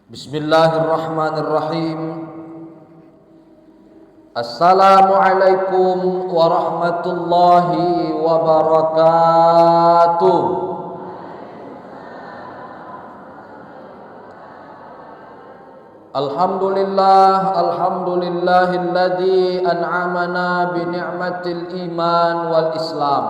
Bismillahirrahmanirrahim. Assalamualaikum warahmatullahi wabarakatuh. Alhamdulillahilladzi an'amana bi ni'matil iman wal islam.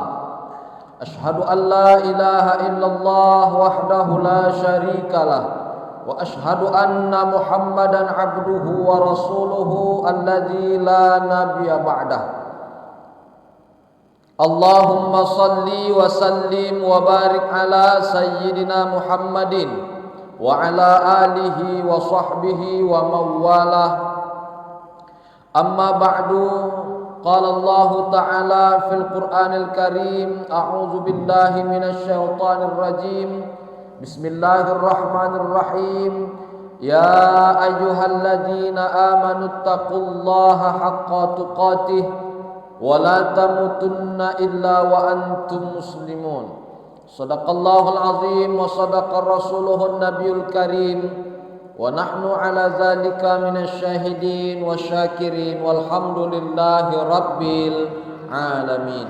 Ashhadu an la ilaha illallah wahdahu la syarikalah. Wa ashhadu anna Muhammadan abduhu wa rasuluhu alladzi la nabiyya ba'dah. Allahumma salli wa sallim wa barik ala sayyidina Muhammadin wa ala alihi wa sahbihi wa mawalah. Amma ba'du. Qala Allah ta'ala fil Qur'anil Karim, a'udzu billahi minasy syaithanir rajim. Bismillahirrahmanirrahim. Ya ayyuhalladzina amanu taqullaha haqqa tuqatih wa la tamutunna illa wa antum muslimun. Shadaqallahul azim wa sadaqa rasuluhun nabiyul karim wa nahnu ala zalika minasy syahidin wa syakirin walhamdulillahi rabbil alamin.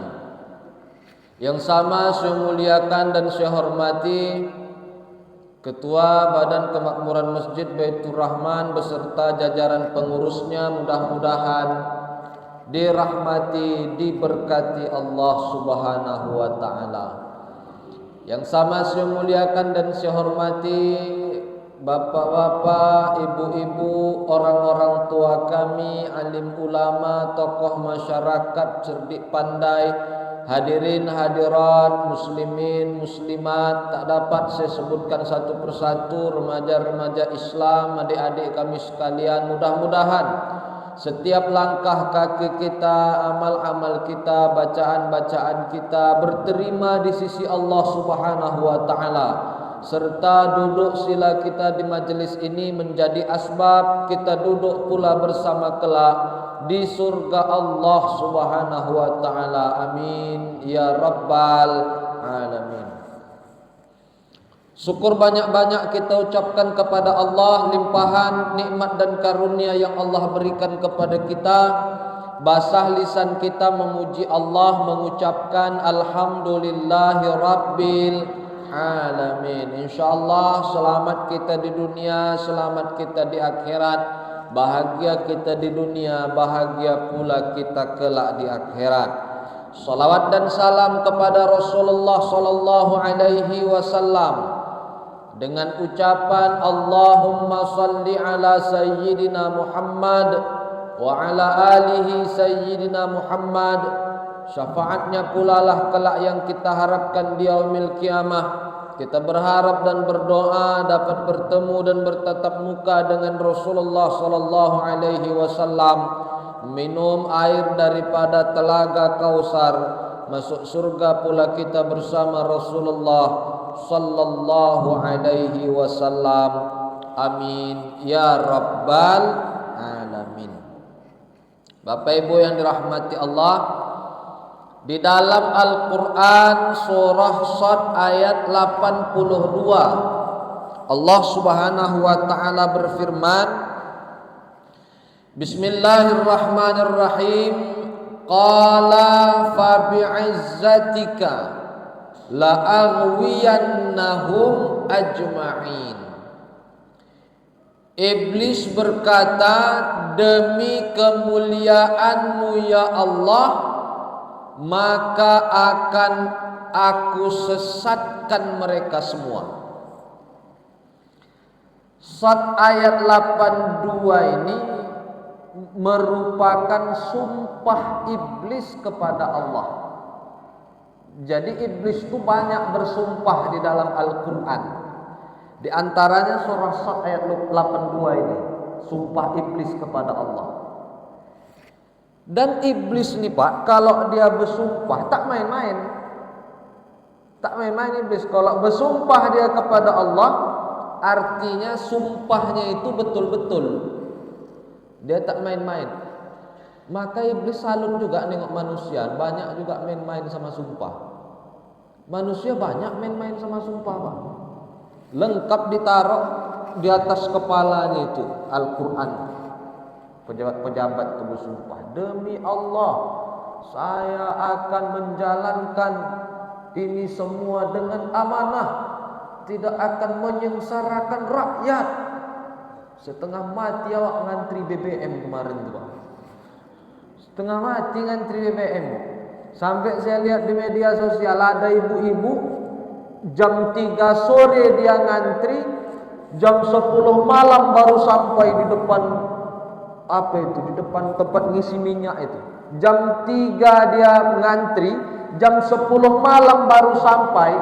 Yang sama saya muliakan dan saya hormati Ketua Badan Kemakmuran Masjid Baitur Rahman beserta jajaran pengurusnya, mudah-mudahan dirahmati, diberkati Allah Subhanahu wa taala. Yang sama saya muliakan dan saya hormati bapak-bapak, ibu-ibu, orang-orang tua kami, alim ulama, tokoh masyarakat cerdik pandai, hadirin hadirat, muslimin muslimat, tak dapat saya sebutkan satu persatu, remaja-remaja Islam, adik-adik kami sekalian, mudah-mudahan setiap langkah kaki kita, amal-amal kita, bacaan-bacaan kita berterima di sisi Allah Subhanahu wa taala, serta duduk sila kita di majelis ini menjadi asbab kita duduk pula bersama kelak di surga Allah Subhanahu wa taala. Amin ya rabbal alamin. Syukur banyak-banyak kita ucapkan kepada Allah limpahan nikmat dan karunia yang Allah berikan kepada kita. Basah lisan kita memuji Allah, mengucapkan alhamdulillahi rabbil alamin. Insyaallah selamat kita di dunia, selamat kita di akhirat. Bahagia kita di dunia, bahagia pula kita kelak di akhirat. Salawat dan salam kepada Rasulullah sallallahu alaihi wasallam dengan ucapan Allahumma salli ala sayyidina Muhammad wa ala alihi sayyidina Muhammad. Syafaatnya pula lah kelak yang kita harapkan di yaumil qiyamah. Kita berharap dan berdoa dapat bertemu dan bertatap muka dengan Rasulullah sallallahu alaihi wasallam, minum air daripada telaga Kausar, masuk surga pula kita bersama Rasulullah sallallahu alaihi wasallam. Amin ya rabbal alamin. Bapak Ibu yang dirahmati Allah, di dalam Al-Quran surah Shad ayat 82 Allah Subhanahu wa ta'ala berfirman, Bismillahirrahmanirrahim. Qala fa bi'izzatika la aghwiyannahum ajma'in. Iblis berkata, demi kemuliaanmu ya Allah, maka akan aku sesatkan mereka semua. Shad ayat 82 ini merupakan sumpah iblis kepada Allah. Jadi iblis itu banyak bersumpah di dalam Al-Quran. Di antaranya surah Shad ayat 82 ini, sumpah iblis kepada Allah. Dan iblis ini Pak, kalau dia bersumpah tak main-main. Tak main-main iblis. Kalau bersumpah dia kepada Allah, artinya sumpahnya itu betul-betul. Dia tak main-main. Maka iblis salut juga nengok manusia, banyak juga main-main sama sumpah. Manusia banyak main-main sama sumpah Pak. Lengkap ditaruh di atas kepalanya itu Al-Quran. Pejabat-pejabat itu bersumpah, demi Allah saya akan menjalankan ini semua dengan amanah, tidak akan menyengsarakan rakyat. Setengah mati awak ngantri BBM kemarin tuh Pak. Setengah mati ngantri BBM. Sampai saya lihat di media sosial ada ibu-ibu jam 3 sore dia ngantri, jam 10 malam baru sampai di depan apa itu, di depan tempat ngisi minyak itu. Jam 3 dia ngantri, jam 10 malam baru sampai.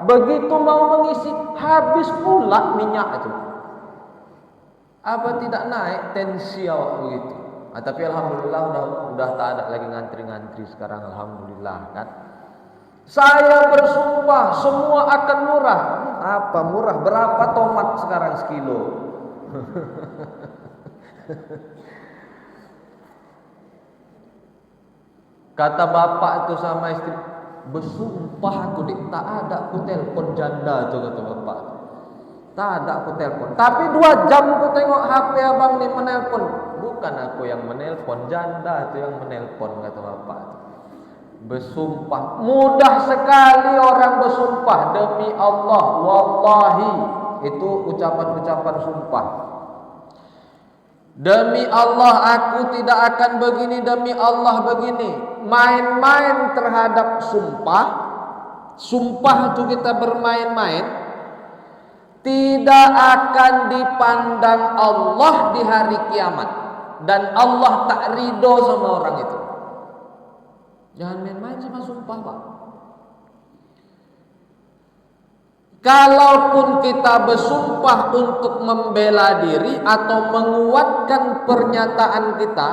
Begitu mau mengisi habis pula minyak itu. Apa tidak naik tensi awak begitu? Tapi alhamdulillah udah tak ada lagi ngantri-ngantri sekarang, alhamdulillah kan. Saya bersumpah semua akan murah. Apa murah? Berapa tomat sekarang sekilo? Kata bapak itu sama istri, bersumpah aku dik, tak ada aku telepon janda tuh, kata bapak. Tak ada aku telepon. Tapi 2 jam aku tengok HP abang nih menelpon. Bukan aku yang menelpon, janda itu yang menelpon, kata bapak. Bersumpah, mudah sekali orang bersumpah demi Allah, wallahi. Itu ucapan-ucapan sumpah. Demi Allah aku tidak akan begini, demi Allah begini. Main-main terhadap sumpah. Sumpah itu kita bermain-main, tidak akan dipandang Allah di hari kiamat, dan Allah tak ridho sama orang itu. Jangan main-main sama sumpah Pak. Kalaupun kita bersumpah untuk membela diri atau menguatkan pernyataan kita,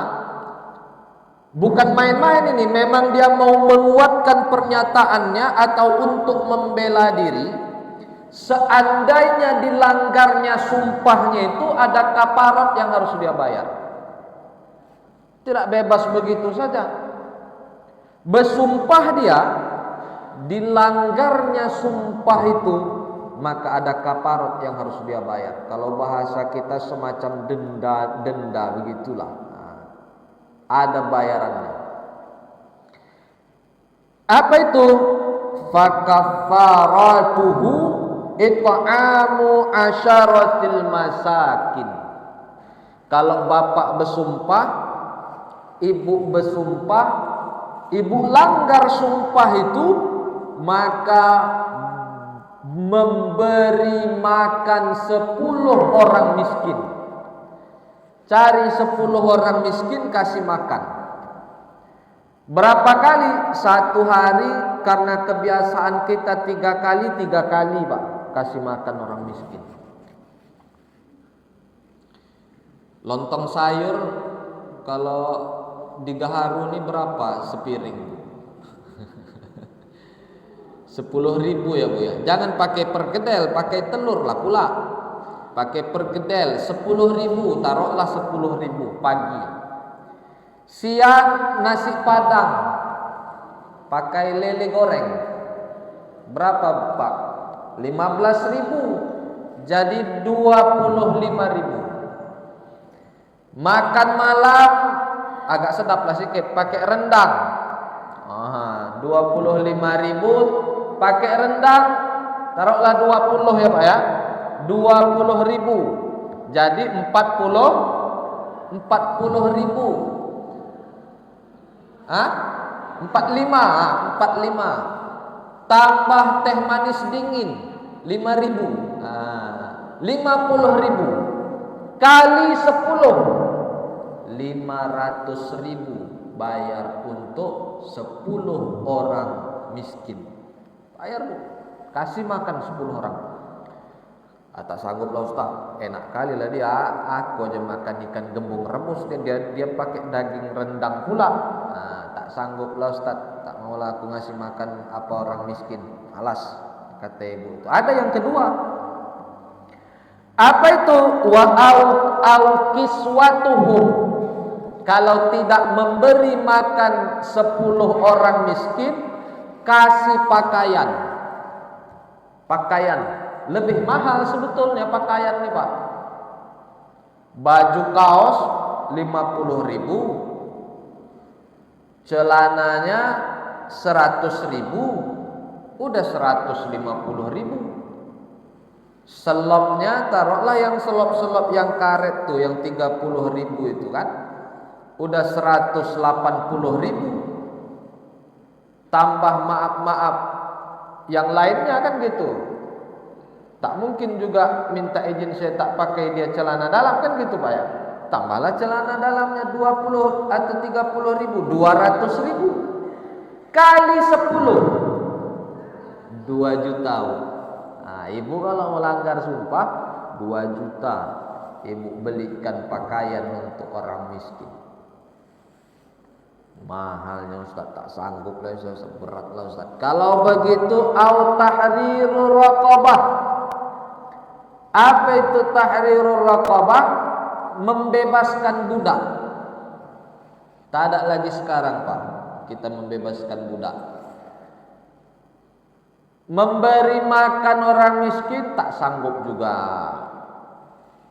bukan main-main ini, memang dia mau menguatkan pernyataannya atau untuk membela diri. Seandainya dilanggarnya sumpahnya itu ada kafarat yang harus dia bayar. Tidak bebas begitu saja. Bersumpah dia, dilanggarnya sumpah itu, maka ada kafarat yang harus dia bayar. Kalau bahasa kita semacam denda begitulah. Ada bayarannya. Apa itu? Fakafaratuhu it'amu asyaratil masakin. Kalau bapak bersumpah, ibu bersumpah, ibu langgar sumpah itu, maka memberi makan 10 orang miskin. Cari 10 orang miskin, kasih makan. Berapa kali? 1 hari, karena kebiasaan kita 3 kali Pak, kasih makan orang miskin. Lontong sayur kalau di Gaharu ini berapa sepiring? 10.000 ya Bu ya. Jangan pakai perkedel, pakai telur lah pula. Pakai perkedel 10.000, taruhlah 10.000 pagi. Siang nasi padang, pakai lele goreng. Berapa Pak? 15.000. Jadi 25.000. Makan malam agak sedap lah sikit, pakai rendang. 25.000 pakai rendang, taruhlah 20 ya Pak ya. 20.000. Jadi 40.000. 45. Tambah teh manis dingin 5.000. 50.000 kali 10, 500.000 bayar untuk 10 orang miskin. Bayar Bu, kasih makan 10 orang. Tak sanggup lah Ustaz, enak kali lah dia. Aku aja makan ikan gembung rebus, dia pakai daging rendang pula. Tak sanggup lah Ustaz, tak maulah aku ngasih makan apa orang miskin. Alas, kata ibu itu. Ada yang kedua. Apa itu? Wa au kiswatuhum. Kalau tidak memberi makan 10 orang miskin, kasih pakaian. Pakaian lebih mahal sebetulnya pakaian nih Pak. Baju kaos 50.000, celananya 100.000, udah 150.000. Selopnya taruhlah yang selop yang karet tuh yang 30.000 itu kan, udah 180.000. Tambah maaf yang lainnya kan gitu. Tak mungkin juga minta izin saya tak pakai dia celana dalam kan gitu Pak ya. Tambahlah celana dalamnya 20 atau 30.000, 200.000 kali 10, 2 juta. Nah, ibu kalau melanggar sumpah 2 juta ibu belikan pakaian untuk orang miskin. Mahalnya Ustaz, tak sanggup lah Ustaz, berat lah Ustaz. Kalau begitu au tahriru raqabah. Apa itu tahrirur raqabah? Membebaskan budak. Tak ada lagi sekarang Pak kita membebaskan budak. Memberi makan orang miskin tak sanggup juga.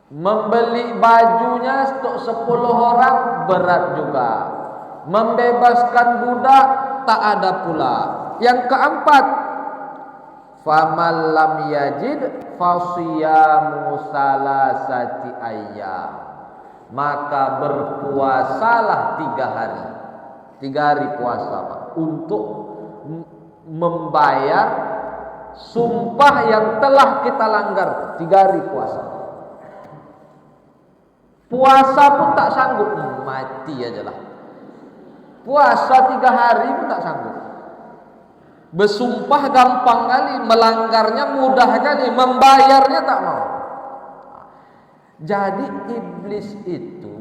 Membeli bajunya untuk 10 orang berat juga. Membebaskan budak tak ada pula. Yang keempat, faman lam yajid fasiyamu salasati ayyam, maka berpuasalah 3 hari. 3 hari puasa Pak, untuk membayar sumpah yang telah kita langgar. 3 hari puasa. Puasa pun tak sanggup, mati aja lah. Puasa 3 hari pun tak sanggup. Bersumpah gampang kali, melanggarnya mudah kali, membayarnya tak mau. Jadi iblis itu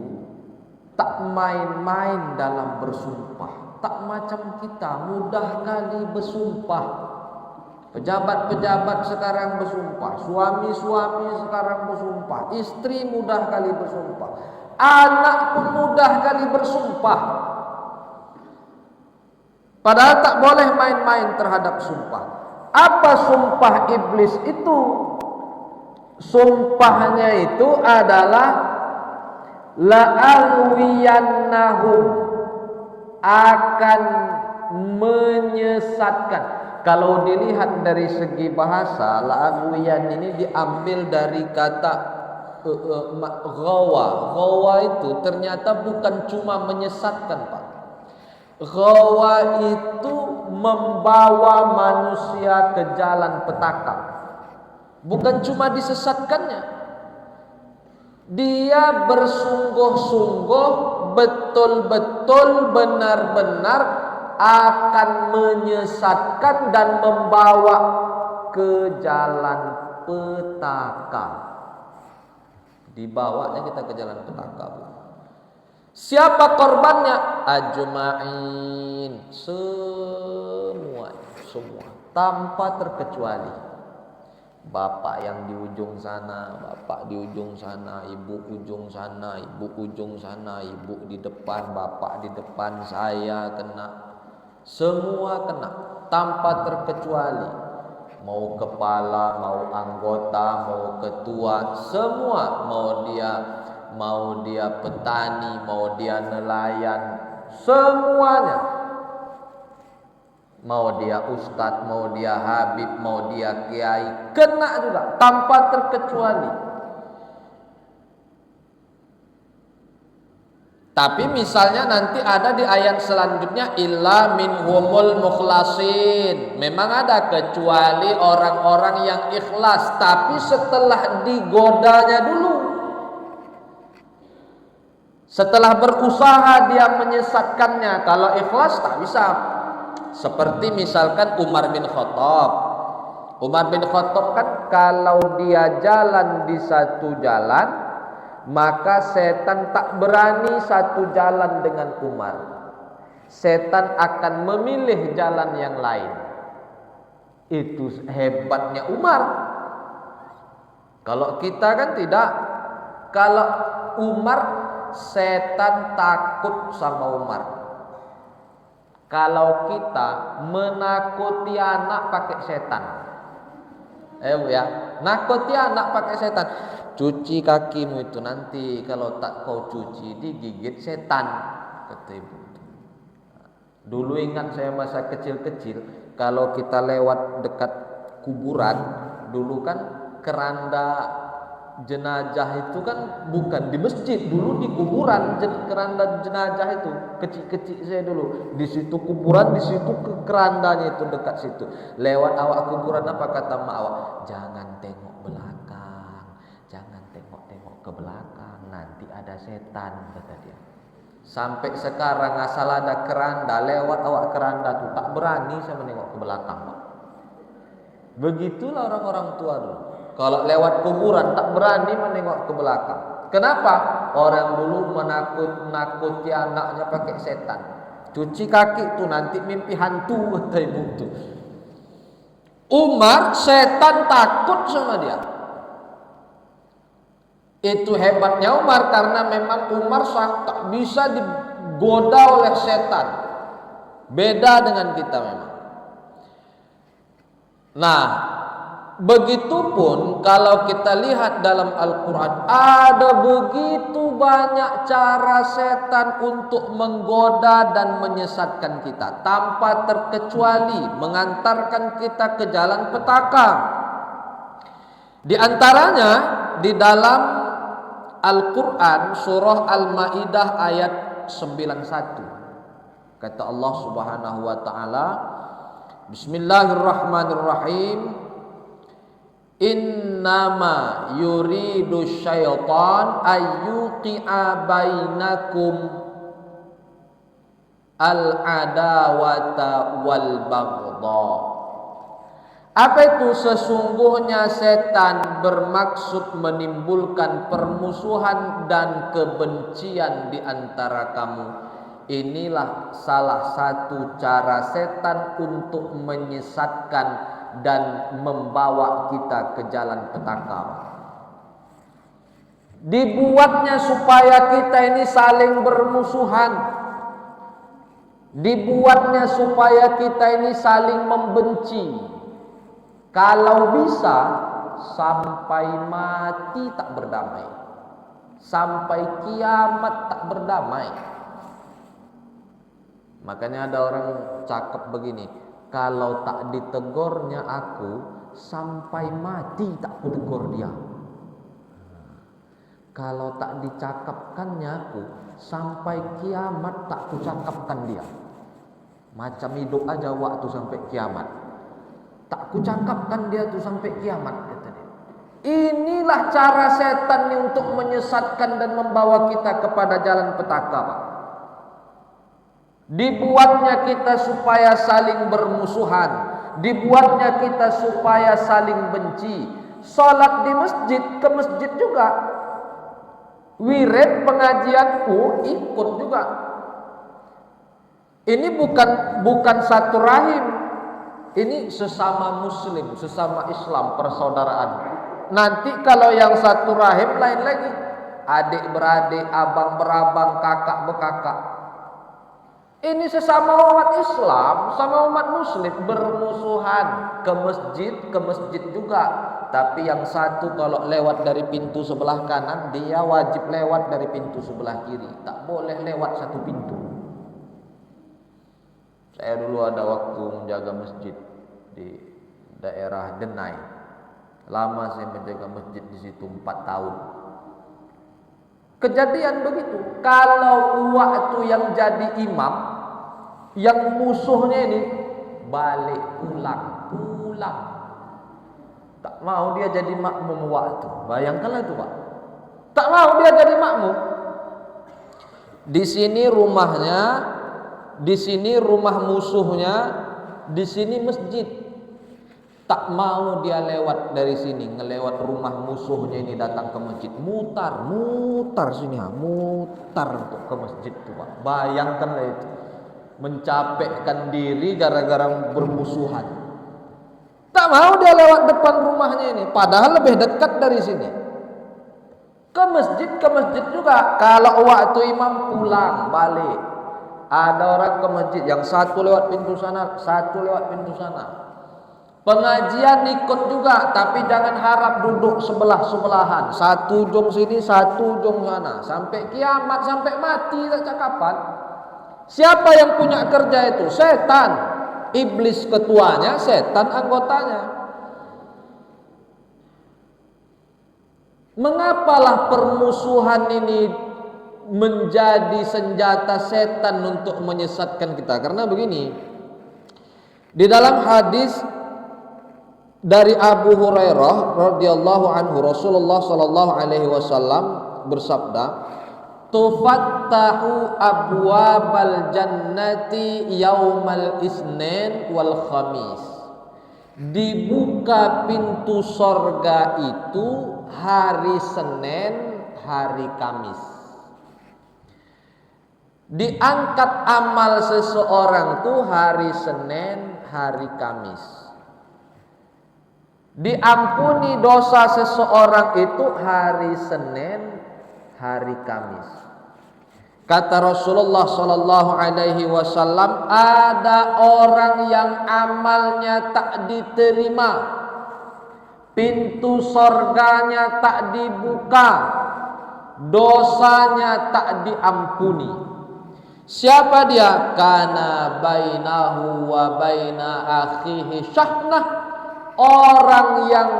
tak main-main dalam bersumpah. Tak macam kita, mudah kali bersumpah. Pejabat-pejabat sekarang bersumpah, suami-suami sekarang bersumpah, istri mudah kali bersumpah, anak pun mudah kali bersumpah. Padahal tak boleh main-main terhadap sumpah. Apa sumpah iblis itu? Sumpahnya itu adalah la'alwiyannahum, akan menyesatkan. Kalau dilihat dari segi bahasa, la'alwiyan ini diambil dari kata ghawa. Ghawa itu ternyata bukan cuma menyesatkan Pak. Ghawa itu membawa manusia ke jalan petaka. Bukan cuma disesatkannya, dia bersungguh-sungguh, betul-betul, benar-benar akan menyesatkan dan membawa ke jalan petaka. Dibawanya kita ke jalan petaka. Siapa korbannya? Ajma'in, semua tanpa terkecuali. Bapak yang di ujung sana, bapak di ujung sana, ibu ujung sana, ibu ujung sana, ibu di depan, bapak di depan, saya kena, semua kena tanpa terkecuali. Mau kepala, mau anggota, mau ketua, semua, mau dia petani, mau dia nelayan, semuanya. Mau dia ustadz, mau dia habib, mau dia kiai, kena juga tanpa terkecuali. Tapi misalnya nanti ada di ayat selanjutnya, illa minhumul mukhlasin. Memang ada kecuali orang-orang yang ikhlas, tapi setelah digodanya dulu. Setelah berusaha dia menyesatkannya. Kalau ikhlas tak bisa. Seperti misalkan Umar bin Khattab. Umar bin Khattab kan kalau dia jalan di satu jalan, maka setan tak berani satu jalan dengan Umar. Setan akan memilih jalan yang lain. Itu hebatnya Umar. Kalau kita kan tidak. Kalau Umar, setan takut sama Umar. Kalau kita menakuti anak pakai setan, ya, Nakuti anak pakai setan. Cuci kakimu itu nanti kalau tak kau cuci digigit setan, kata ibu. Dulu ingat saya masa kecil-kecil, kalau kita lewat dekat kuburan, dulu kan keranda jenazah itu kan bukan di masjid, dulu di kuburan keranda jenazah itu kecil-kecil saya dulu. Di situ kuburan, di situ kerandanya itu dekat situ. Lewat awak kuburan apa kata mak awak? Jangan tengok belakang, jangan tengok-tengok ke belakang, nanti ada setan, kata dia. Sampai sekarang asal ada keranda lewat awak keranda tuh tak berani saya menengok ke belakang, Pak. Begitulah orang-orang tua dulu. Kalau lewat kuburan tak berani menengok ke belakang. Kenapa? Orang dulu menakuti anaknya pakai setan. Cuci kaki tuh nanti mimpi hantu, kata ibu tuh. Umar setan takut sama dia. Itu hebatnya Umar, karena memang Umar tak bisa digoda oleh setan. Beda dengan kita memang. Nah, begitupun kalau kita lihat dalam Al-Quran, ada begitu banyak cara setan untuk menggoda dan menyesatkan kita, tanpa terkecuali mengantarkan kita ke jalan petaka. Di antaranya di dalam Al-Quran surah Al-Maidah ayat 91. Kata Allah Subhanahu wa taala, Bismillahirrahmanirrahim. Innama yuridu syaitan ayyuqi'a bainakum al-adawata wal baghdha. Apa itu? Sesungguhnya setan bermaksud menimbulkan permusuhan dan kebencian di antara kamu. Inilah salah satu cara setan untuk menyesatkan dan membawa kita ke jalan petaka. Dibuatnya supaya kita ini saling bermusuhan. Dibuatnya supaya kita ini saling membenci. Kalau bisa sampai mati tak berdamai, sampai kiamat tak berdamai. Makanya ada orang cakap begini, kalau tak ditegurnya aku, sampai mati tak ku tegur dia. Kalau tak dicakapkannya aku, sampai kiamat tak ku cakapkan dia. Macam hidup aja waktu sampai kiamat, tak ku cakapkan dia tuh sampai kiamat, kata dia. Inilah cara setan nih untuk menyesatkan dan membawa kita kepada jalan petaka, Pak. Dibuatnya kita supaya saling bermusuhan, dibuatnya kita supaya saling benci. Salat di masjid, ke masjid juga. Wirid pengajianku ikut juga. Ini bukan satu rahim. Ini sesama muslim, sesama Islam, persaudaraan. Nanti kalau yang satu rahim lain lagi, adik beradik, abang berabang, kakak bekakak. Ini sesama umat Islam, sama umat muslim bermusuhan. Ke masjid juga. Tapi yang satu kalau lewat dari pintu sebelah kanan, dia wajib lewat dari pintu sebelah kiri. Tak boleh lewat satu pintu. Saya dulu ada waktu menjaga masjid di daerah Denai. Lama saya menjaga masjid di situ 4 tahun. Kejadian begitu. Kalau waktu yang jadi imam, yang musuhnya ini balik pulang. Tak mau dia jadi makmum waktu. Bayangkanlah itu, Pak. Tak mau dia jadi makmum. Di sini rumahnya, di sini rumah musuhnya, di sini masjid. Tak mau dia lewat dari sini, ngelewat rumah musuhnya ini datang ke masjid, mutar sini, mutar untuk ke masjid tuh, Pak. Bayangkanlah itu, mencapekkan diri gara-gara bermusuhan. Tak mau dia lewat depan rumahnya ini, padahal lebih dekat dari sini. Ke masjid juga. Kalau waktu imam pulang balik, ada orang ke masjid, yang satu lewat pintu sana, satu lewat pintu sana. Pengajian ikut juga, tapi jangan harap duduk sebelah-sebelahan. Satu ujung sini, satu ujung sana. Sampai kiamat, sampai mati, tak cakapan. Siapa yang punya kerja itu? Setan. Iblis ketuanya, setan anggotanya. Mengapalah permusuhan ini menjadi senjata setan untuk menyesatkan kita? Karena begini, di dalam hadis dari Abu Hurairah radhiyallahu anhu, Rasulullah sallallahu alaihi wasallam bersabda, "Tufattahu abwabal jannati yaumal isnin wal khamis." Dibuka pintu sorga itu hari Senin, hari Kamis. Diangkat amal seseorang tuh hari Senin, hari Kamis. Diampuni dosa seseorang itu hari Senin, hari Kamis. Kata Rasulullah sallallahu alaihi wasallam, ada orang yang amalnya tak diterima, pintu sorganya tak dibuka, dosanya tak diampuni. Siapa dia? Kana bainahu wa baina akhihi syahnah. Orang yang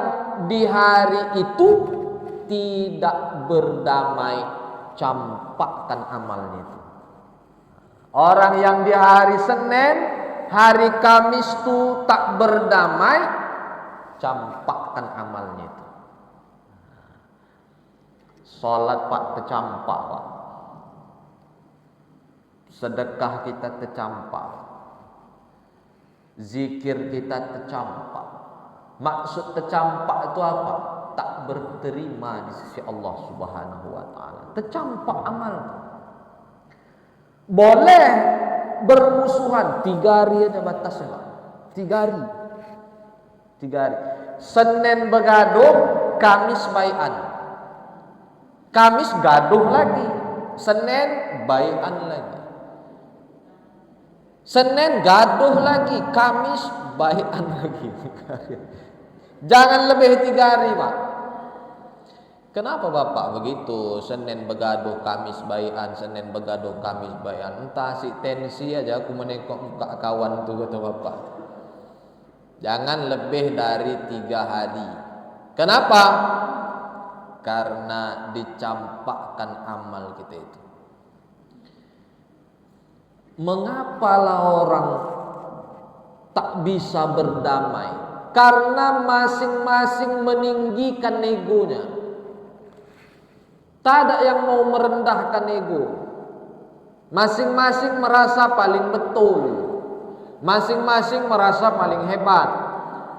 di hari itu tidak berdamai, campakkan amalnya itu. Orang yang di hari Senin, hari Kamis itu tak berdamai, campakkan amalnya itu. Salat Pak tercampak Pak. Sedekah kita tercampak. Zikir kita tercampak. Maksud tercampak itu apa? Tak berterima di sisi Allah Subhanahu wa taala. Tercampak amal. Boleh bermusuhan 3 hari aja batasnya, Pak. 3 hari. 3 hari. Senin begaduh, Kamis baian. Kamis gaduh lagi, Senin baian lagi. Senin gaduh lagi, Kamis baian lagi. Jangan lebih 3 hari, Pak. Kenapa Bapak begitu? Senin begaduh, Kamis baian, Senin begaduh, Kamis baian. Entah si tensi aja aku menengok muka kawan tuh, kata Bapak. Jangan lebih dari 3 hari. Kenapa? Karena dicampakkan amal kita itu. Mengapalah orang tak bisa berdamai? Karena masing-masing meninggikan egonya. Tak ada yang mau merendahkan ego. Masing-masing merasa paling betul. Masing-masing merasa paling hebat.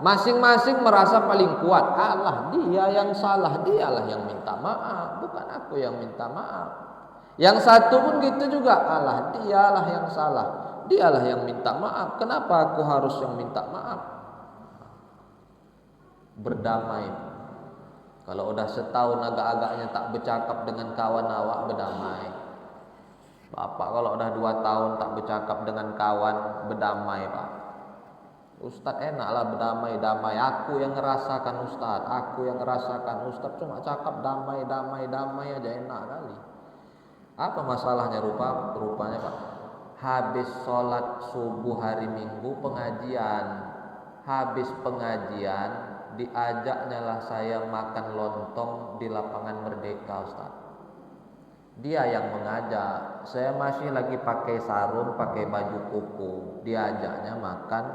Masing-masing merasa paling kuat. Allah, dia yang salah, dialah yang minta maaf, bukan aku yang minta maaf. Yang satu pun gitu juga, Allah, dialah yang salah, dialah yang minta maaf. Kenapa aku harus yang minta maaf? Berdamai. Kalau udah setahun agak-agaknya tak bercakap dengan kawan awak, berdamai. Bapak kalau udah 2 tahun tak bercakap dengan kawan, berdamai Pak. Ustadz enaklah berdamai, damai. Aku yang ngerasakan Ustadz, aku yang ngerasakan Ustadz cuma cakap damai, damai, damai aja enak kali. Apa masalahnya rupanya Pak? Habis sholat subuh hari Minggu pengajian, habis pengajian diajaknya lah saya makan lontong di lapangan Merdeka Ustaz. Dia yang mengajak. Saya masih lagi pakai sarung, pakai baju kuku. Diajaknya makan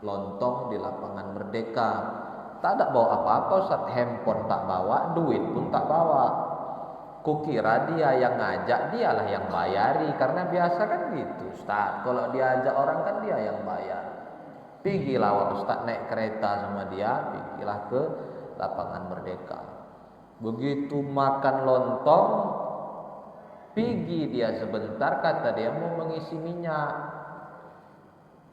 lontong di lapangan Merdeka. Tak ada bawa apa-apa Ustaz. Handphone tak bawa, duit pun tak bawa. Kukira dia yang ngajak, dialah yang bayari. Karena biasa kan gitu Ustaz. Kalau diajak orang kan dia yang bayar. Pergilah Ustaz naik kereta sama dia, pergilah ke lapangan Merdeka. Begitu makan lontong, pergi dia sebentar, kata dia mau mengisi minyak.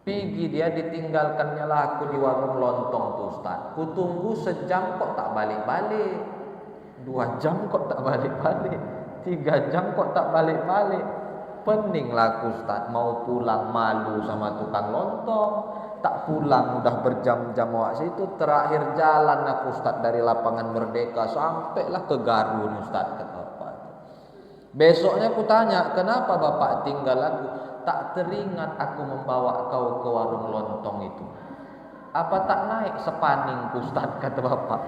Pergi dia, ditinggalkannya lah aku di warung lontong tuh Ustaz. Ku tunggu sejam kok tak balik-balik, 2 jam kok tak balik-balik, 3 jam kok tak balik-balik. Pening lah aku Ustaz, mau pulang malu sama tukang lontong. tak pulang, udah berjam-jam waktu itu. Terakhir jalan aku Ustaz dari lapangan Merdeka sampailah ke Garut Ustaz, kata bapak. Besoknya aku tanya, kenapa bapak tinggal aku? Tak teringat aku membawa kau ke warung lontong itu. Apa tak naik sepaning Ustaz, kata bapak.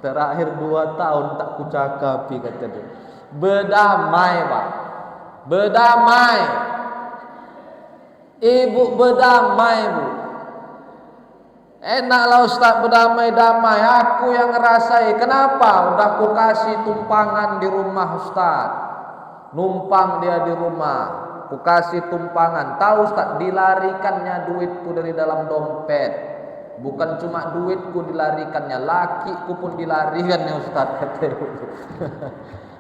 Terakhir 2 tahun tak kucakapi, kata dia. Berdamai Pak, berdamai. Ibu berdamai Bu. Enaklah Ustaz berdamai-damai. Aku yang ngerasai. Kenapa? Udah aku kasih tumpangan di rumah Ustaz. Numpang dia di rumah. Aku kasih tumpangan. Tahu Ustaz, dilarikannya duitku dari dalam dompet. Bukan cuma duitku dilarikannya, lakiku pun dilarikannya Ustaz, kata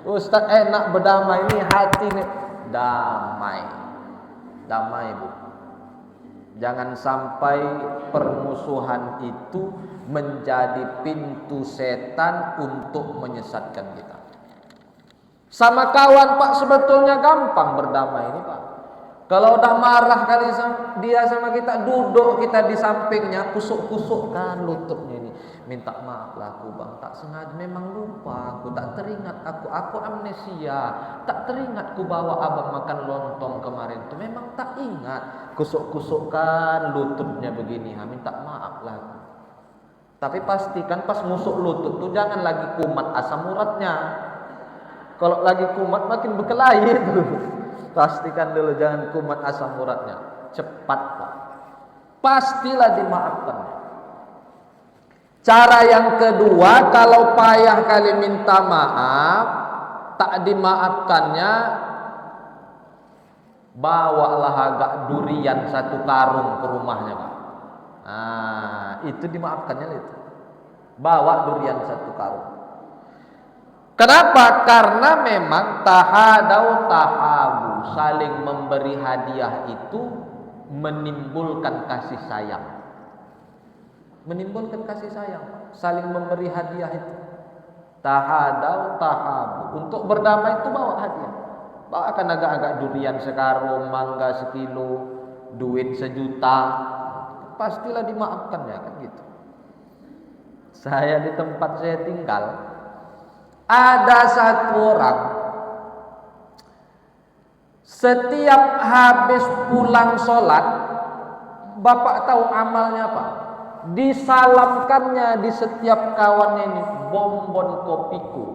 Ustaz enak berdamai, ini hati nih damai. Damai Bu. Jangan sampai permusuhan itu menjadi pintu setan untuk menyesatkan kita. Sama kawan Pak sebetulnya gampang berdamai ini Pak. Kalau udah marah kali dia sama kita, duduk kita di sampingnya, kusuk-kusukkan lututnya ini. Minta maaf lah aku bang, tak sengaja, memang lupa aku, tak teringat aku amnesia, tak teringat ku bawa abang makan lontong kemarin tuh, memang tak ingat. Kusuk-kusukkan lututnya begini, minta maaf lah. Tapi pastikan pas musuk lutut tuh jangan lagi kumat asam uratnya. Kalau lagi kumat makin berkelahi tuh. Pastikan dulu jangan kumat asam uratnya. Cepat Pak. Pastilah dimaafkan. Cara yang kedua, kalau payah kali minta maaf, tak dimaafkannya, bawalah agak durian 1 karung ke rumahnya Pak. Itu dimaafkannya itu. Bawa durian 1 karung. Kenapa? Karena memang tahadau tahabu, saling memberi hadiah itu menimbulkan kasih sayang. Menimbulkan kasih sayang, saling memberi hadiah itu. Tahadau tahabu. Untuk berdamai itu bawa hadiah. Bawakan agak-agak durian sekarung, mangga sekilo, duit 1 juta. Pastilah dimaafkan ya kan gitu. Saya di tempat saya tinggal, ada 1 orang, setiap habis pulang sholat, Bapak tahu amalnya apa? Disalamkannya di setiap kawannya ini bonbon kopiku.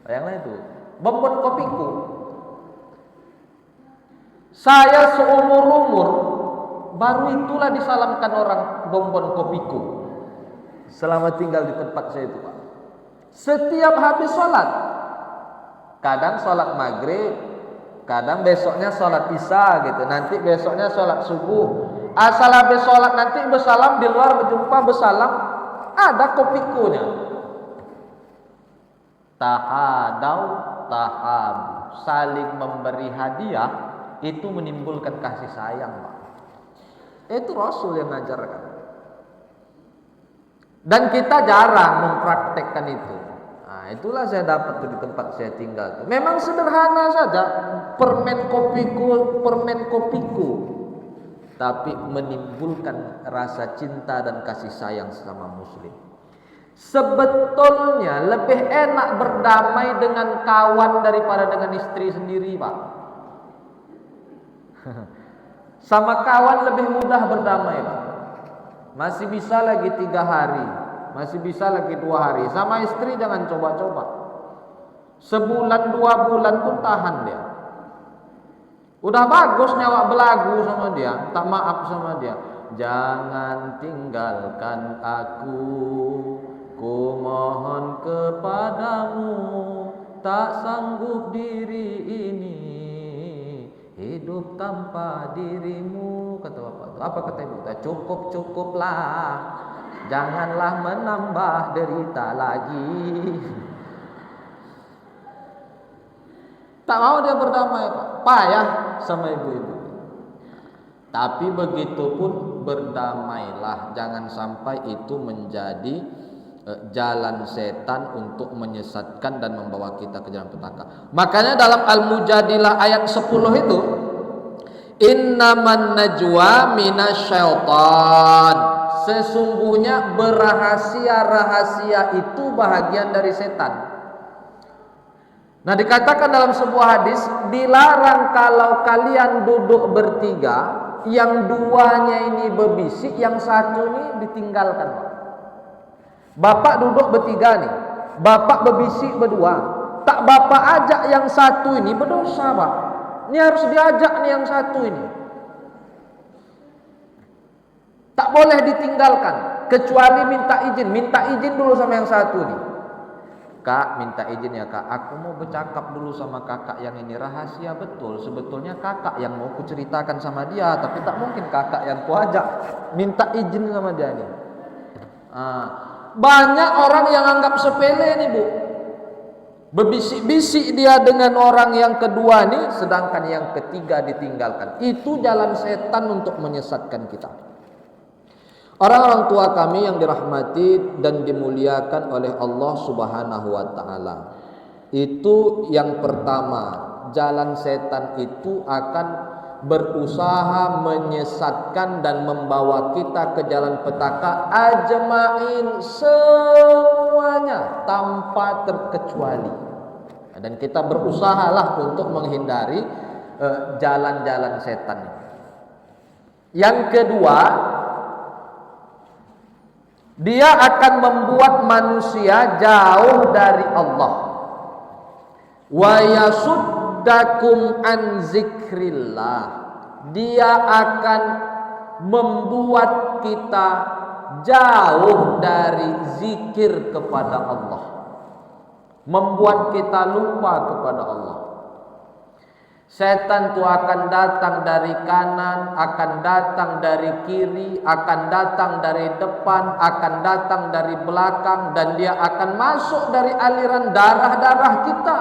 Bayangkan itu, bonbon kopiku. Saya seumur-umur baru itulah disalamkan orang bonbon kopiku selama tinggal di tempat saya itu Pak. Setiap habis sholat, kadang sholat maghrib, kadang besoknya sholat isya gitu, nanti besoknya sholat subuh. Asal habis sholat nanti bersalam, di luar berjumpa bersalam, ada kopikunya. Tahadau tahab, saling memberi hadiah itu menimbulkan kasih sayang Pak. Itu Rasul yang ngajarkan. Dan kita jarang mempraktekkan itu. Itulah saya dapat tuh di tempat saya tinggal tuh. Memang sederhana saja, permen kopiku, tapi menimbulkan rasa cinta dan kasih sayang sesama muslim. Sebetulnya lebih enak berdamai dengan kawan daripada dengan istri sendiri Pak. Sama kawan lebih mudah berdamai Pak. Masih bisa lagi 3 hari, masih bisa lagi 2 hari. Sama istri jangan coba-coba. Sebulan 2 bulan pun tahan dia. Udah bagus nyawa belagu sama dia, tak maaf sama dia. Jangan tinggalkan aku, ku mohon kepadamu, tak sanggup diri ini hidup tanpa dirimu, kata bapak. Apa kata ibu? Cukup-cukuplah, janganlah menambah derita lagi. Tak mau dia berdamai Pak, payah sama ibu-ibu. Tapi begitu pun berdamailah, jangan sampai itu menjadi jalan setan untuk menyesatkan dan membawa kita ke jalan petaka. Makanya dalam Al-Mujadilah ayat 10 itu, Innaman najwa minasyaitan. Sesungguhnya berahasia-rahasia itu bahagian dari setan. Nah, dikatakan dalam sebuah hadis, dilarang kalau kalian duduk bertiga, yang duanya ini berbisik, yang satu ini ditinggalkan. Bapak duduk bertiga nih, bapak berbisik berdua, tak bapak ajak yang satu ini berdosa, Pak. Ini harus diajak nih yang satu ini. Tak boleh ditinggalkan, kecuali minta izin dulu sama yang satu nih. Kak, minta izin ya kak, aku mau bercakap dulu sama kakak yang ini, rahasia betul. Sebetulnya kakak yang mau kuceritakan sama dia, tapi tak mungkin kakak yang kuajak. Minta izin sama dia nih. Banyak orang yang anggap sepele nih, Bu. Berbisik-bisik dia dengan orang yang kedua nih, sedangkan yang ketiga ditinggalkan. Itu jalan setan untuk menyesatkan kita. Orang-orang tua kami yang dirahmati dan dimuliakan oleh Allah Subhanahu wa taala. Itu yang pertama, jalan setan itu akan berusaha menyesatkan dan membawa kita ke jalan petaka ajmain, semuanya tanpa terkecuali. Dan kita berusahalah untuk menghindari jalan-jalan setan. Yang kedua, dia akan membuat manusia jauh dari Allah. Wa yasuddakum an zikrillah. Dia akan membuat kita jauh dari zikir kepada Allah. Membuat kita lupa kepada Allah. Setan itu akan datang dari kanan, akan datang dari kiri, akan datang dari depan, akan datang dari belakang, dan dia akan masuk dari aliran darah-darah kita.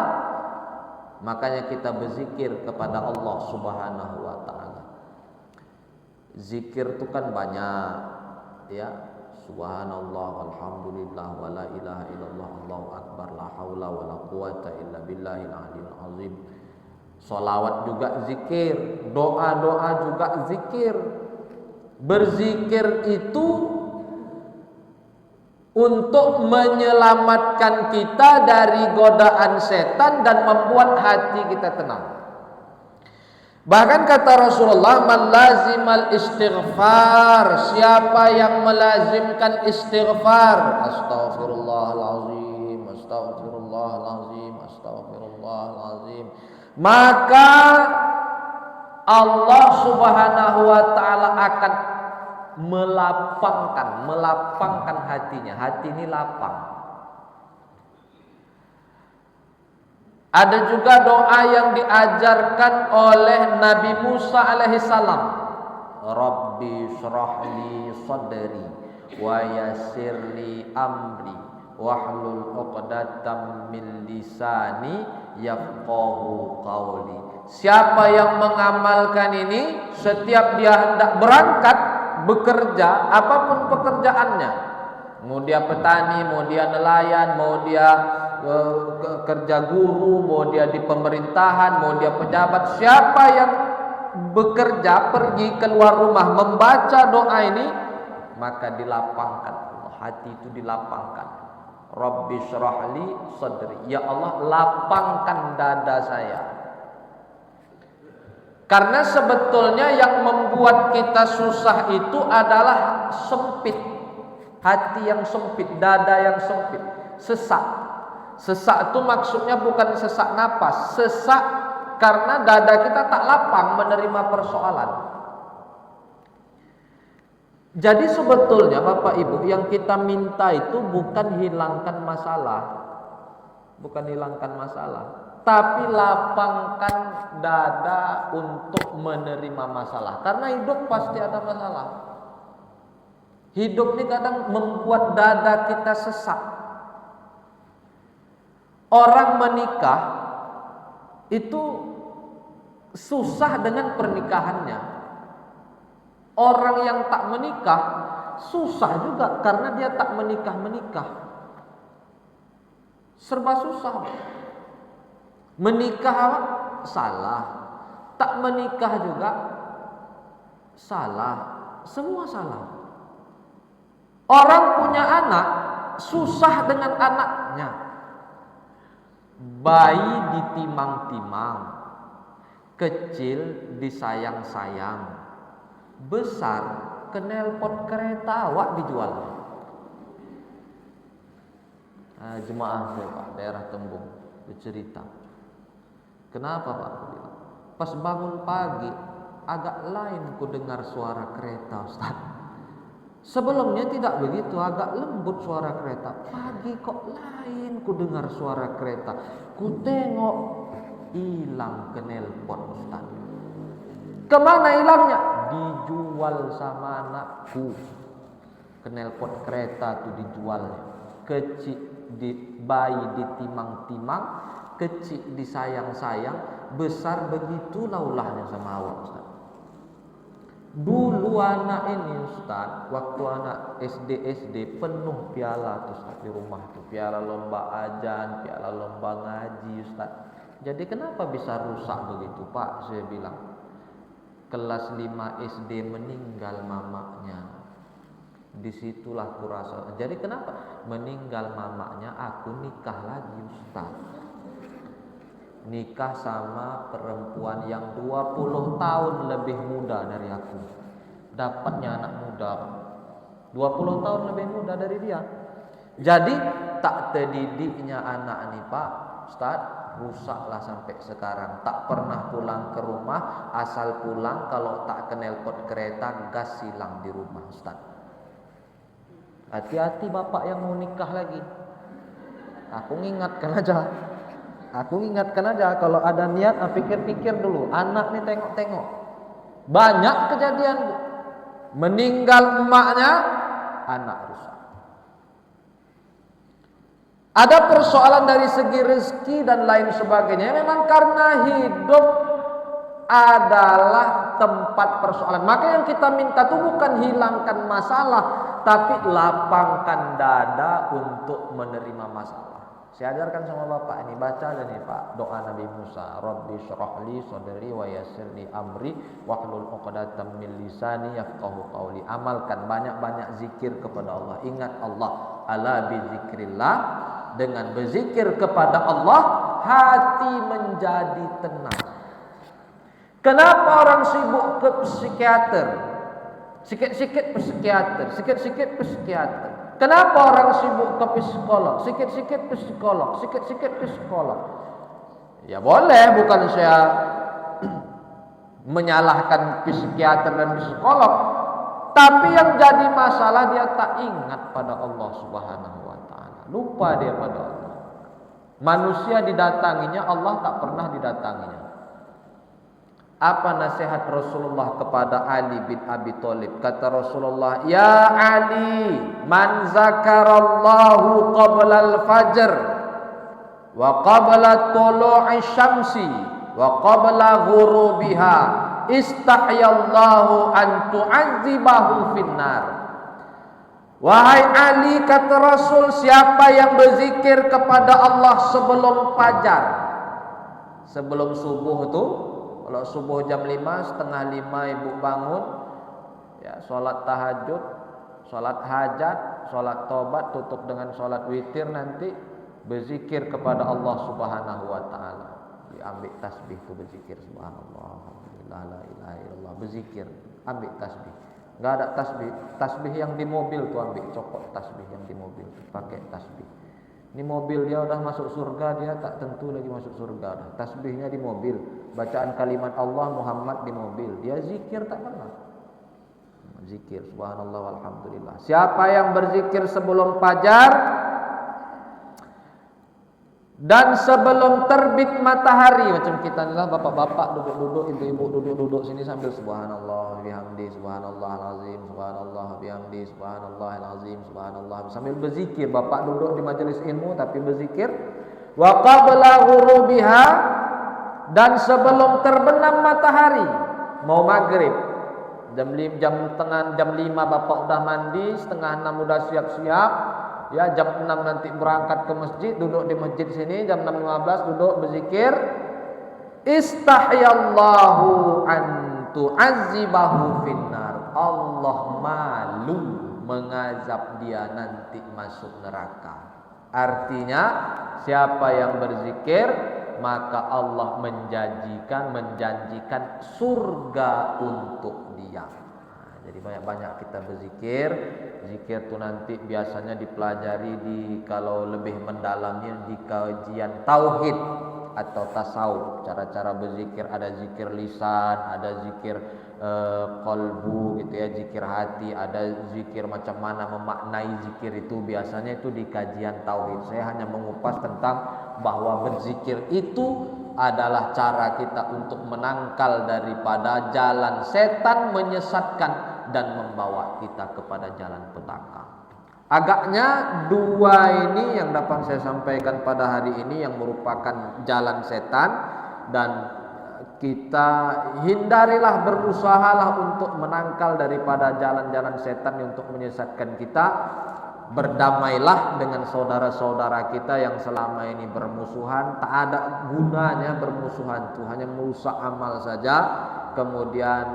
Makanya kita berzikir kepada Allah Subhanahu wa taala. Zikir itu kan banyak, ya. Subhanallah, alhamdulillah, wa la ilaha illallah, Allahu akbar, la haula wa la quwata illa billahil aliyyil azim. Sholawat juga zikir, doa-doa juga zikir. Berzikir itu untuk menyelamatkan kita dari godaan setan dan membuat hati kita tenang. Bahkan kata Rasulullah, man lazimal istighfar, siapa yang melazimkan istighfar, astaghfirullahalazim, astaghfirullahalazim, astaghfirullahalazim, maka Allah Subhanahu wa taala akan melapangkan hatinya. Hati ini lapang. Ada juga doa yang diajarkan oleh Nabi Musa alaihissalam. Rabbi shrahli sadri wa yassirli amri wahlul 'uqdatam min lisani yafqahu qawli. Siapa yang mengamalkan ini, setiap dia hendak berangkat bekerja, apapun pekerjaannya, mau dia petani, mau dia nelayan, mau dia kerja guru, mau dia di pemerintahan, mau dia pejabat, siapa yang bekerja, pergi keluar rumah membaca doa ini, maka dilapangkan, hati itu dilapangkan. Rabbi syrahli sadri, ya Allah lapangkan dada saya. Karena sebetulnya yang membuat kita susah itu adalah sempit, hati yang sempit, dada yang sempit, sesak. Sesak itu maksudnya bukan sesak napas, sesak karena dada kita tak lapang menerima persoalan. Jadi sebetulnya Bapak Ibu, yang kita minta itu bukan hilangkan masalah, tapi lapangkan dada untuk menerima masalah. Karena hidup pasti ada masalah. Hidup ini kadang membuat dada kita sesak. Orang menikah itu susah dengan pernikahannya. Orang yang tak menikah susah juga karena dia tak menikah. Serba susah. Menikah salah, tak menikah juga Salah, semua salah. Orang punya anak susah dengan anaknya. Bayi ditimang-timang, kecil disayang-sayang, besar kenelpot kereta awak dijual. Jemaah saya Pak, daerah Tembung bercerita, kenapa Pak? Aku bilang, pas bangun pagi agak lain ku dengar suara kereta Ustaz. Sebelumnya tidak begitu, agak lembut suara kereta. Pagi kok lain ku dengar suara kereta. Ku tengok, hilang knalpot Ustaz. Kemana hilangnya? Dijual sama anakku. Knalpot kereta itu dijual. Kecil bayi ditimang-timang, kecil disayang-sayang, besar begitulah ulahnya sama awak Ustaz. Dulu anak ini Ustaz, waktu anak SD penuh piala tuh Ustaz di rumah tuh, piala lomba ajan, piala lomba ngaji Ustaz. Jadi kenapa bisa rusak begitu Pak? Saya bilang, kelas 5 SD meninggal mamanya. Disitulah kurasa. Jadi kenapa? Meninggal mamanya, aku nikah lagi Ustaz. Nikah sama perempuan yang 20 tahun lebih muda dari aku. Dapatnya anak muda 20 tahun lebih muda dari dia. Jadi tak terdidiknya anak nih Pak Ustaz, rusaklah sampai sekarang. Tak pernah pulang ke rumah, asal pulang kalau tak knalpot kereta gas hilang di rumah Ustaz. Hati-hati bapak yang mau nikah lagi. Aku ingatkan aja kalau ada niat, pikir-pikir dulu. Anak nih tengok-tengok. Banyak kejadian meninggal emaknya, anak rusak. Ada persoalan dari segi rezeki dan lain sebagainya. Memang karena hidup adalah tempat persoalan. Maka yang kita minta itu bukan hilangkan masalah, tapi lapangkan dada untuk menerima masalah. Saya ajarkan sama bapak ini, baca aja nih Pak doa Nabi Musa, Rabbi syrahli sadri wa yassirli amri wahlul 'uqdatam min lisani yafqahu qawli. Amalkan banyak-banyak zikir kepada Allah. Ingat Allah, ala bi zikrillah. Dengan berzikir kepada Allah, hati menjadi tenang. Kenapa orang sibuk ke psikiater? Sikit-sikit psikiater, sikit-sikit psikiater. Kenapa orang sibuk ke psikolog? Sikit-sikit psikolog, sikit-sikit psikolog. Ya boleh, bukan saya menyalahkan psikiater dan psikolog. Tapi yang jadi masalah dia tak ingat pada Allah Subhanahu wa taala. Lupa dia pada Allah. Manusia didatanginya, Allah tak pernah didatanginya. Apa nasihat Rasulullah kepada Ali bin Abi Thalib? Kata Rasulullah, "Ya Ali, man zakarallahu qabla al-fajr wa qabla tulu'i syamsi wa qabla ghurubiha, istahyallahu an tu'adzibahu finnar." Wahai Ali, kata Rasul, siapa yang berzikir kepada Allah sebelum fajar, sebelum subuh itu. Kalau subuh jam 5, setengah 5 ibu bangun, ya sholat tahajud, sholat hajat, sholat tobat, tutup dengan sholat witir, nanti berzikir kepada Allah Subhanahu wa taala. Diambil tasbih itu berzikir, subhanallah, alhamdulillah, la ilaha illallah, berzikir, ambil tasbih. Enggak ada tasbih yang di mobil tuh, ambil copot tasbih yang di mobil, pakai tasbih. Ini mobil dia udah masuk surga, dia tak tentu lagi masuk surga dah. Tasbihnya di mobil, bacaan kalimat Allah Muhammad di mobil, dia zikir tak pernah. Zikir subhanallah walhamdulillah. Siapa yang berzikir sebelum fajar dan sebelum terbit matahari, macam kita inilah bapak-bapak duduk-duduk, ibu-ibu duduk-duduk sini sambil subhanallah bihamdi, subhanallah alazim, subhanallah bihamdi, subhanallah alazim, subhanallah, sambil berzikir. Bapak duduk di majelis ilmu tapi berzikir. Wa qabla ghurubiha, dan sebelum terbenam matahari, mau maghrib jam 5 bapak udah mandi, setengah 6 udah siap-siap. Ya, jam 6 nanti berangkat ke masjid, duduk di masjid sini, jam 6.15 duduk berzikir. Istahyallahu an tu'azzibahu finnar. Allah malu mengazab dia nanti masuk neraka. Artinya siapa yang berzikir maka Allah menjanjikan surga untuk dia. Jadi banyak-banyak kita berzikir. Zikir itu nanti biasanya dipelajari kalau lebih mendalamnya di kajian tauhid atau tasawuf. Cara-cara berzikir, ada zikir lisan, ada zikir qalbu gitu ya, zikir hati, ada zikir macam mana memaknai zikir itu, biasanya itu di kajian tauhid. Saya hanya mengupas tentang bahwa berzikir itu adalah cara kita untuk menangkal daripada jalan setan menyesatkan dan membawa kita kepada jalan petaka. Agaknya dua ini yang dapat saya sampaikan pada hari ini yang merupakan jalan setan, dan kita hindarilah, berusahalah untuk menangkal daripada jalan-jalan setan untuk menyesatkan kita. Berdamailah dengan saudara-saudara kita yang selama ini bermusuhan. Tak ada gunanya bermusuhan, itu hanya merusak amal saja. Kemudian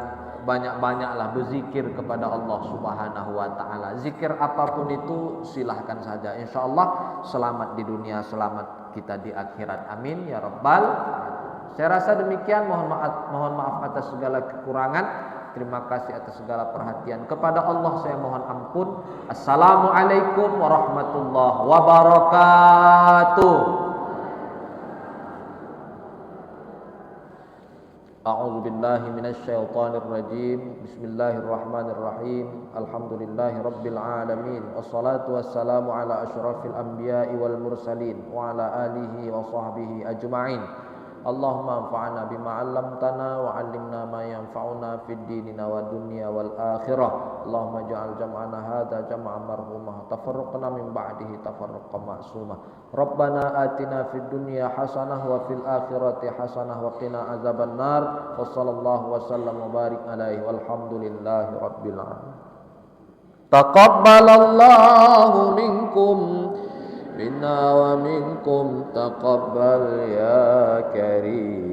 banyak-banyaklah berzikir kepada Allah Subhanahu wa taala. Zikir apapun itu silahkan saja. Insyaallah selamat di dunia, selamat kita di akhirat. Amin ya rabbal alamin. Saya rasa demikian. Mohon maaf atas segala kekurangan. Terima kasih atas segala perhatian. Kepada Allah saya mohon ampun. Assalamualaikum warahmatullahi wabarakatuh. A'udzu billahi minasy syaithanir rajim. Bismillahirrahmanirrahim. Alhamdulillahirabbil alamin. Wassalatu wassalamu ala asyrafil anbiya'i wal mursalin wa ala alihi wa sahbihi ajma'in. Allahumma anfa'na bima 'allamtana wa 'allimna ma yanfa'una fid dinina wa dunya wal akhirah. Allahumma ja'al jam'ana hadza jam'an marhumah, tafarruqna min ba'dihi tafarruqan ma'sumah. Rabbana atina fid dunya hasanah wa fil akhirati hasanah wa qina azabannar. Wa sallallahu wa sallam wa barik alaihi walhamdulillahi rabbil alamin. Taqabbalallahu minkum minna wa minkum taqabbal ya karim.